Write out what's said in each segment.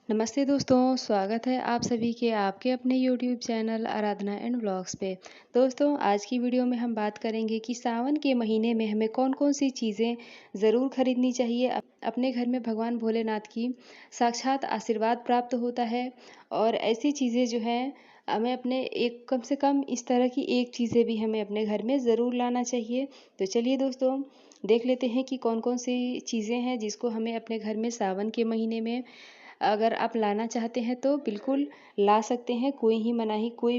नमस्ते दोस्तों, स्वागत है आप सभी के आपके अपने YouTube channel Aradhana and vlogs पे। दोस्तों, आज की वीडियो में हम बात करेंगे कि सावन के महीने में हमें कौन-कौन सी चीज़ें ज़रूर खरीदनी चाहिए। अपने घर में भगवान भोलेनाथ की साक्षात आशीर्वाद प्राप्त होता है और ऐसी चीज़ें जो हैं हमें अपने एक कम से कम इस तरह की एक चीज़ें भी हमें अपने घर में ज़रूर लाना चाहिए। तो चलिए दोस्तों, देख लेते हैं कि कौन-कौन सी चीज़ें हैं जिसको हमें अपने घर में सावन के महीने में अगर आप लाना चाहते हैं तो बिल्कुल ला सकते हैं, कोई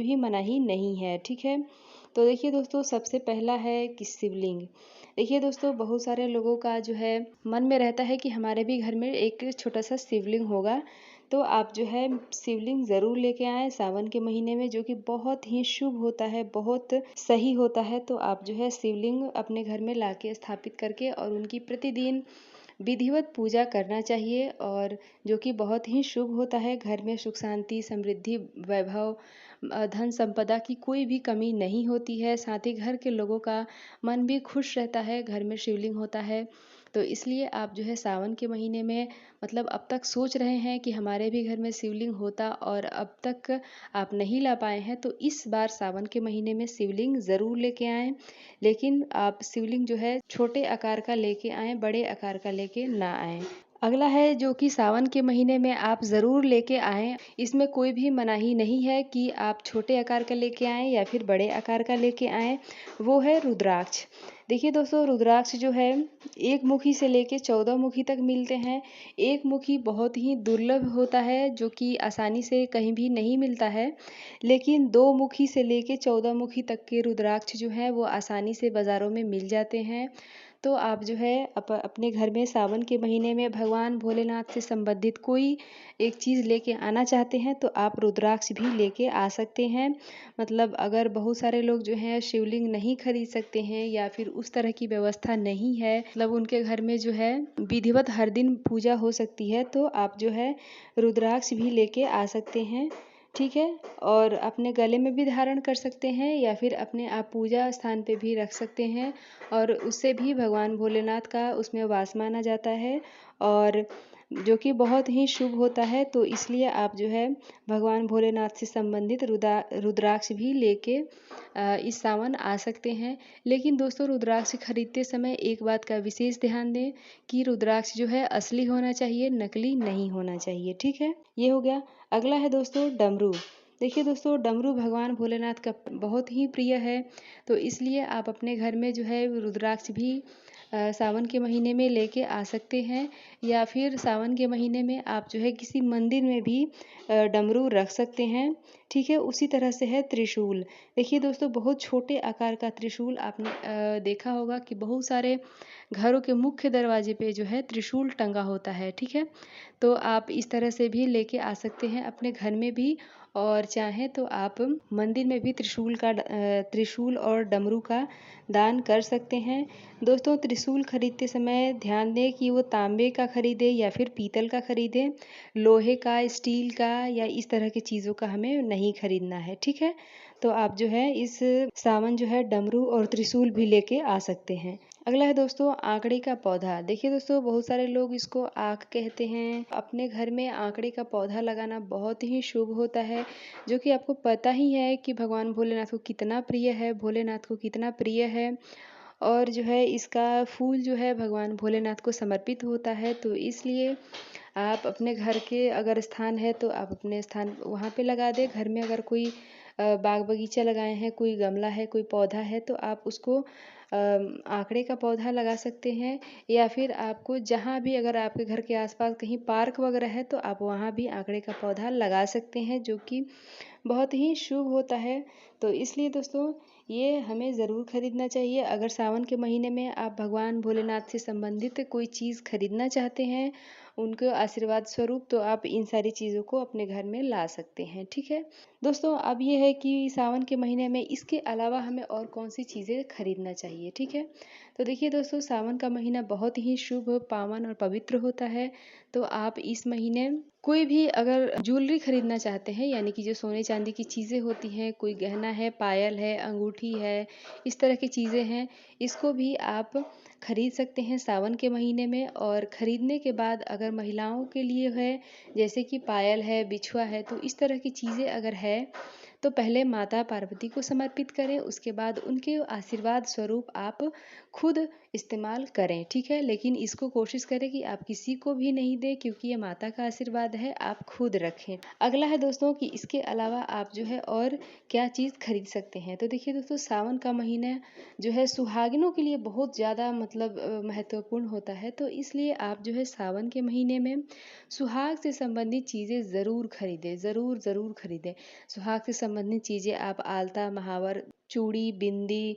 भी मनाही नहीं है, ठीक है? तो देखिए दोस्तों, सबसे पहला है कि शिवलिंग। देखिए दोस्तों, बहुत सारे लोगों का जो है मन में रहता है कि हमारे भी घर में एक छोटा-सा शिवलिंग होगा, तो आप जो है शिवलिंग ज़रूर लेके आएँ सावन के महीने में, जो कि बहुत ही शुभ होता है, बहुत सही होता है। तो आप जो है शिवलिंग अपने घर में लाके स्थापित करके और उनकी प्रतिदिन विधिवत पूजा करना चाहिए और जो कि बहुत ही शुभ होता है। घर में सुख शांति, समृद्धि, वैभव, धन संपदा की कोई भी कमी नहीं होती है। साथ ही घर के लोगों का मन भी खुश रहता है, घर में शिवलिंग होता है। तो इसलिए आप जो है सावन के महीने में मतलब अब तक सोच रहे हैं कि हमारे भी घर में शिवलिंग होता और अब तक आप नहीं ला पाए हैं, तो इस बार सावन के महीने में शिवलिंग ज़रूर लेके आएँ। लेकिन आप शिवलिंग जो है छोटे आकार का लेके आएँ, बड़े आकार का लेके ना आएँ। अगला है जो कि सावन के महीने में आप ज़रूर लेके आएँ। इसमें कोई भी मनाही नहीं है कि आप छोटे आकार का लेके आएँ या फिर बड़े आकार का लेके आएँ, वो है रुद्राक्ष। देखिए दोस्तों, रुद्राक्ष जो है एक मुखी से लेके 14 मुखी तक मिलते हैं। एक मुखी बहुत ही दुर्लभ होता है, जो कि आसानी से कहीं भी नहीं मिलता है। लेकिन 2 मुखी से लेके 14 मुखी तक के रुद्राक्ष जो हैं वो आसानी से बाज़ारों में मिल जाते हैं। तो आप जो है अपने घर में सावन के महीने में भगवान भोलेनाथ से संबंधित कोई एक चीज़ लेके आना चाहते हैं तो आप रुद्राक्ष भी लेके आ सकते हैं। मतलब अगर बहुत सारे लोग जो हैं शिवलिंग नहीं खरीद सकते हैं या फिर उस तरह की व्यवस्था नहीं है, मतलब उनके घर में जो है विधिवत हर दिन पूजा हो सकती है, तो आप जो है रुद्राक्ष भी लेके आ सकते हैं। ठीक है? और अपने गले में भी धारण कर सकते हैं या फिर अपने आप पूजा स्थान पे भी रख सकते हैं और उससे भी भगवान भोलेनाथ का उसमें वास माना जाता है और जो कि बहुत ही शुभ होता है। तो इसलिए आप जो है भगवान भोलेनाथ से संबंधित रुद्राक्ष भी लेके इस सावन आ सकते हैं। लेकिन दोस्तों, रुद्राक्ष खरीदते समय एक बात का विशेष ध्यान दें कि रुद्राक्ष जो है असली होना चाहिए, नकली नहीं होना चाहिए। ठीक है? ये हो गया। अगला है दोस्तों डमरू। देखिए दोस्तों, डमरू भगवान भोलेनाथ का बहुत ही प्रिय है, तो इसलिए आप अपने घर में जो है रुद्राक्ष भी सावन के महीने में लेके आ सकते हैं या फिर सावन के महीने में आप जो है किसी मंदिर में भी डमरू रख सकते हैं। ठीक है? उसी तरह से है त्रिशूल। देखिए दोस्तों, बहुत छोटे आकार का त्रिशूल आपने देखा होगा कि बहुत सारे घरों के मुख्य दरवाजे पे जो है त्रिशूल टंगा होता है। ठीक है? तो आप इस तरह से भी लेके आ सकते हैं अपने घर में भी और चाहें तो आप मंदिर में भी त्रिशूल और डमरू का दान कर सकते हैं। दोस्तों, त्रिशूल खरीदते समय ध्यान दें कि वो तांबे का खरीदें या फिर पीतल का खरीदें। लोहे का, स्टील का या इस तरह की चीज़ों का हमें नहीं खरीदना है। ठीक है? तो आप जो है इस सावन जो है डमरू और त्रिशूल भी लेके आ सकते हैं। अगला है दोस्तों आंकड़े का पौधा। देखिए दोस्तों, बहुत सारे लोग इसको आक कहते हैं। अपने घर में आंकड़े का पौधा लगाना बहुत ही शुभ होता है, जो कि आपको पता ही है कि भगवान भोलेनाथ को कितना प्रिय है, भोलेनाथ को कितना प्रिय है और जो है इसका फूल जो है भगवान भोलेनाथ को समर्पित होता है। तो इसलिए आप अपने घर के अगर स्थान है तो आप अपने स्थान वहाँ पे लगा दें। घर में अगर कोई बाग बगीचा लगाए हैं, कोई गमला है, कोई पौधा है तो आप उसको आँकड़े का पौधा लगा सकते हैं या फिर आपको जहाँ भी अगर आपके घर के आस-पास कहीं पार्क वगैरह है तो आप वहाँ भी आँकड़े का पौधा लगा सकते हैं, जो कि बहुत ही शुभ होता है। तो इसलिए दोस्तों, ये हमें ज़रूर खरीदना चाहिए। अगर सावन के महीने में आप भगवान भोलेनाथ से संबंधित कोई चीज़ खरीदना चाहते हैं, उनके आशीर्वाद स्वरूप, तो आप इन सारी चीज़ों को अपने घर में ला सकते हैं। ठीक है? दोस्तों, अब ये है कि सावन के महीने में इसके अलावा हमें और कौन-सी चीज़ें खरीदना चाहिए। ठीक है? तो देखिए दोस्तों, सावन का महीना बहुत ही शुभ, पावन और पवित्र होता है। तो आप इस महीने कोई भी अगर ज्वेलरी खरीदना चाहते हैं, यानी कि जो सोने चांदी की चीज़ें होती हैं, कोई गहना है, पायल है, अंगूठी है, इस तरह की चीज़ें हैं, इसको भी आप खरीद सकते हैं सावन के महीने में। और खरीदने के बाद अगर महिलाओं के लिए है, जैसे कि पायल है, बिछुआ है, तो इस तरह की चीज़ें अगर है तो पहले माता पार्वती को समर्पित करें, उसके बाद उनके आशीर्वाद स्वरूप आप खुद इस्तेमाल करें, ठीक है। लेकिन इसको कोशिश करें कि आप किसी को भी नहीं दें, क्योंकि ये माता का आशीर्वाद है, आप खुद रखें। अगला है दोस्तों कि इसके अलावा आप जो है और क्या चीज़ खरीद सकते हैं। तो देखिए दोस्तों, सावन का महीना जो है सुहागिनों के लिए बहुत ज़्यादा मतलब महत्वपूर्ण होता है। तो इसलिए आप जो है सावन के महीने में सुहाग से संबंधित चीज़ें ज़रूर खरीदें, ज़रूर ज़रूर खरीदें। सुहाग से संबंधित चीज़ें आप आलता, महावर, चूड़ी, बिंदी,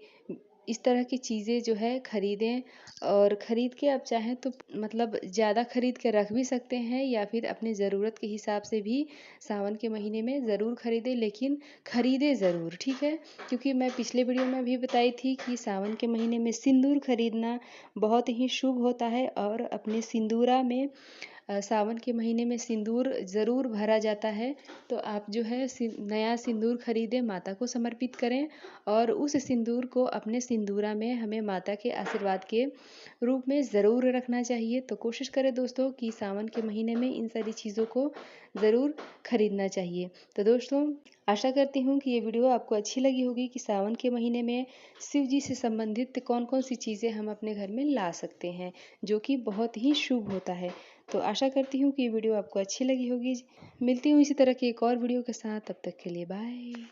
इस तरह की चीज़ें जो है खरीदें। और ख़रीद के आप चाहें तो मतलब ज़्यादा खरीद के रख भी सकते हैं, या फिर अपनी ज़रूरत के हिसाब से भी सावन के महीने में ज़रूर खरीदें, लेकिन खरीदें ज़रूर, ठीक है। क्योंकि मैं पिछले वीडियो में भी बताई थी कि सावन के महीने में सिंदूर खरीदना बहुत ही शुभ होता है, और अपने सिंदूरा में सावन के महीने में सिंदूर ज़रूर भरा जाता है। तो आप जो है नया सिंदूर खरीदें, माता को समर्पित करें, और उस सिंदूर को अपने सिंदूरा में हमें माता के आशीर्वाद के रूप में ज़रूर रखना चाहिए। तो कोशिश करें दोस्तों कि सावन के महीने में इन सारी चीज़ों को ज़रूर खरीदना चाहिए। तो दोस्तों, आशा करती हूँ कि ये वीडियो आपको अच्छी लगी होगी कि सावन के महीने में शिव जी से संबंधित कौन कौन सी चीज़ें हम अपने घर में ला सकते हैं, जो कि बहुत ही शुभ होता है। तो आशा करती हूँ कि ये वीडियो आपको अच्छी लगी होगी। मिलती हूँ इसी तरह की एक और वीडियो के साथ, तब तक के लिए बाय।